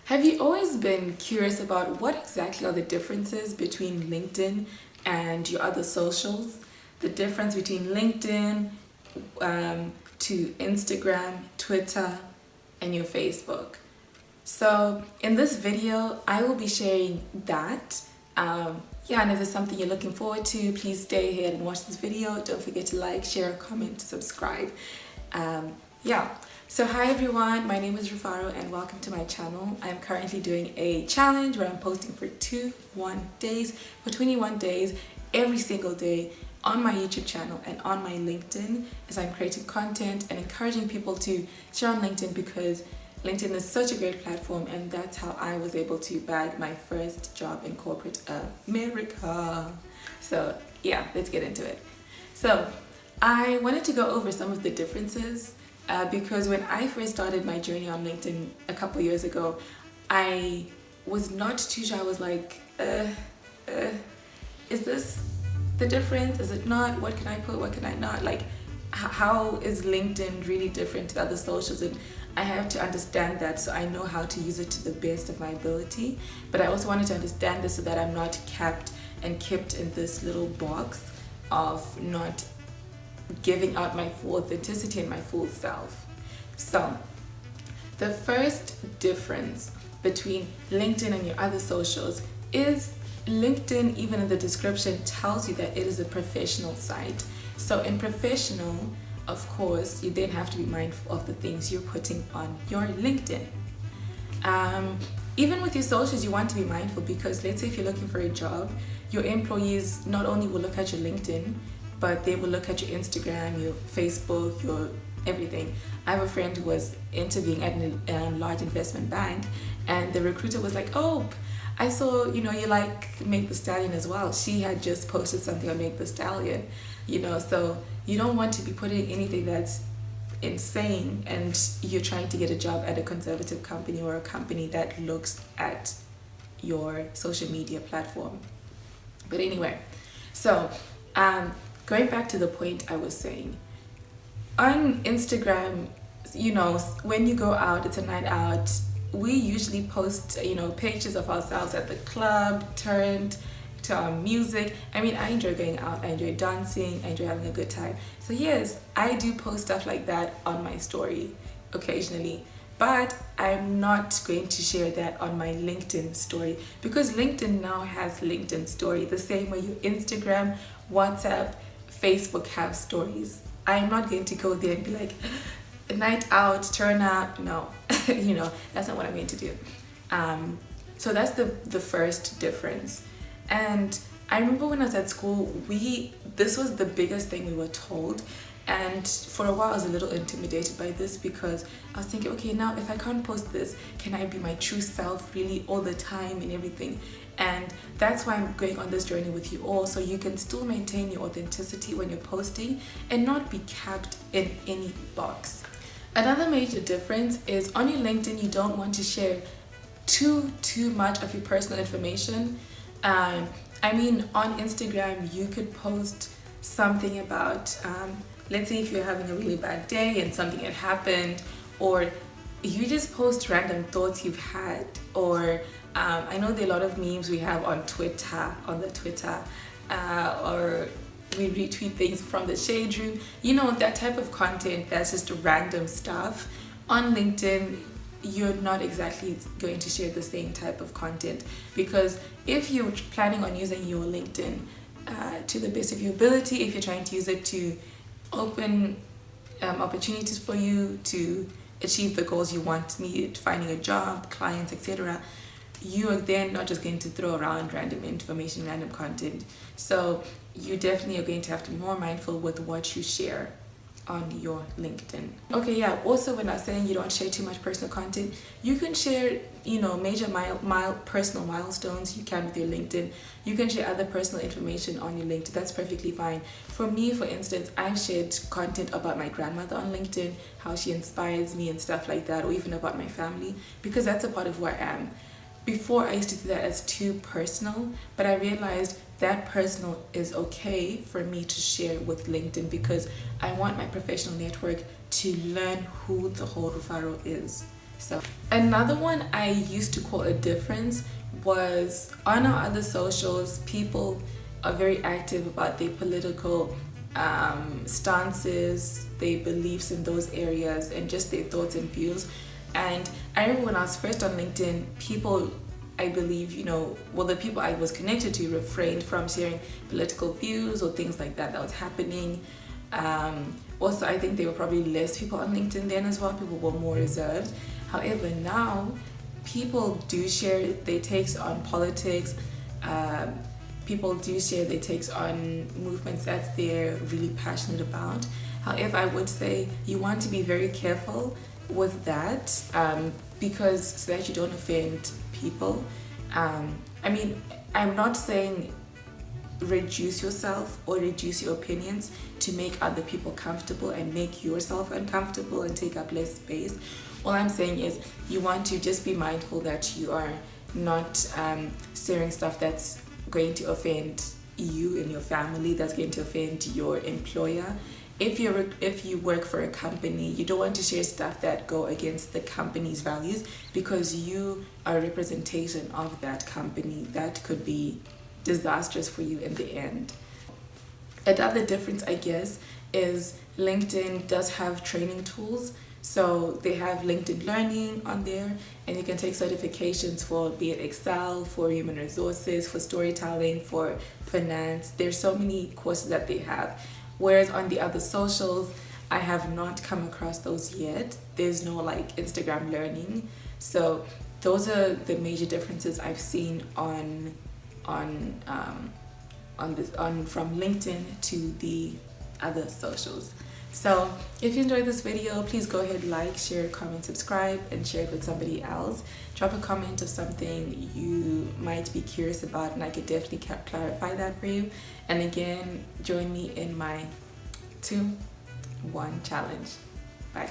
Have you always been curious about what exactly are the differences between LinkedIn and your other socials? The difference between LinkedIn to Instagram, Twitter, and your Facebook. So in this video, I will be sharing that. And if it's something you're looking forward to, please stay here and watch this video. Don't forget to like, share, comment, subscribe. So hi everyone, my name is Rufaro and welcome to my channel. I'm currently doing a challenge where I'm posting for 21 days, every single day on my YouTube channel and on my LinkedIn, as I'm creating content and encouraging people to share on LinkedIn, because LinkedIn is such a great platform, and that's how I was able to bag my first job in corporate America. So yeah, let's get into it. So I wanted to go over some of the differences because when I first started my journey on LinkedIn a couple years ago, I was not too sure. I was like, is this the difference? Is it not? What can I put? What can I not? Like, how is LinkedIn really different to the other socials? And I have to understand that so I know how to use it to the best of my ability. But I also wanted to understand this so that I'm not kept in this little box of not giving out my full authenticity and my full self. So the first difference between LinkedIn and your other socials is LinkedIn, even in the description, tells you that it is a professional site. So in professional, of course, you then have to be mindful of the things you're putting on your LinkedIn. Even with your socials, you want to be mindful, because let's say if you're looking for a job, your employees not only will look at your LinkedIn, but they will look at your Instagram, your Facebook, your everything. I have a friend who was interviewing at a large investment bank, and the recruiter was like, oh, I saw, you like Make the Stallion as well. She had just posted something on Make the Stallion, so you don't want to be putting anything that's insane and you're trying to get a job at a conservative company or a company that looks at your social media platform. But anyway, so going back to the point I was saying, on Instagram, when you go out, it's a night out, we usually post, pictures of ourselves at the club, turned to our music. I mean, I enjoy going out, I enjoy dancing, I enjoy having a good time. So yes, I do post stuff like that on my story occasionally, but I'm not going to share that on my LinkedIn story, because LinkedIn now has LinkedIn story, the same way your Instagram, WhatsApp, Facebook have stories. I'm not going to go there and be like, a night out, turn up. No, that's not what I'm going to do. So that's the first difference. And I remember when I was at school, this was the biggest thing we were told. And for a while I was a little intimidated by this, because I was thinking, okay, now if I can't post this, can I be my true self really all the time and everything? And that's why I'm going on this journey with you all, so you can still maintain your authenticity when you're posting and not be kept in any box. Another major difference is on your LinkedIn, you don't want to share too much of your personal information. I mean, on Instagram, you could post something about, let's say if you're having a really bad day and something had happened, or you just post random thoughts you've had, or I know there are a lot of memes we have on Twitter, or we retweet things from the shade room, that type of content that's just random stuff. On LinkedIn, you're not exactly going to share the same type of content, because if you're planning on using your LinkedIn to the best of your ability, if you're trying to use it to open opportunities for you to achieve the goals you want, finding a job, clients, etc., you are then not just going to throw around random information, random content. So you definitely are going to have to be more mindful with what you share on your LinkedIn. Okay, yeah, also when I was saying you don't share too much personal content, you can share, major personal milestones you can with your LinkedIn. You can share other personal information on your LinkedIn. That's perfectly fine. For me, for instance, I've shared content about my grandmother on LinkedIn, how she inspires me and stuff like that, or even about my family, because that's a part of who I am. Before, I used to see that as too personal, but I realized that personal is okay for me to share with LinkedIn, because I want my professional network to learn who the whole Rufaro is. So another one I used to call a difference was on our other socials, people are very active about their political stances, their beliefs in those areas, and just their thoughts and views. And I remember when I was first on LinkedIn, people, I believe, the people I was connected to refrained from sharing political views or things like that was happening. Also, I think there were probably less people on LinkedIn then as well. People were more reserved. However, now people do share their takes on politics. People do share their takes on movements that they're really passionate about. However, I would say you want to be very careful with that, because so that you don't offend people. I mean, I'm not saying reduce yourself or reduce your opinions to make other people comfortable and make yourself uncomfortable and take up less space. All I'm saying is you want to just be mindful that you are not sharing stuff that's going to offend you and your family, that's going to offend your employer. If you work for a company, you don't want to share stuff that go against the company's values, because you are a representation of that company. That could be disastrous for you in the end. Another difference, I guess, is LinkedIn does have training tools. So they have LinkedIn Learning on there, and you can take certifications for, be it Excel, for human resources, for storytelling, for finance. There's so many courses that they have. Whereas on the other socials, I have not come across those yet. There's no like Instagram Learning. So those are the major differences I've seen from LinkedIn to the other socials. So if you enjoyed this video, please go ahead, like, share, comment, subscribe, and share it with somebody else. Drop a comment of something you might be curious about, and I could definitely clarify that for you. And again, join me in my 2-1 challenge. Bye.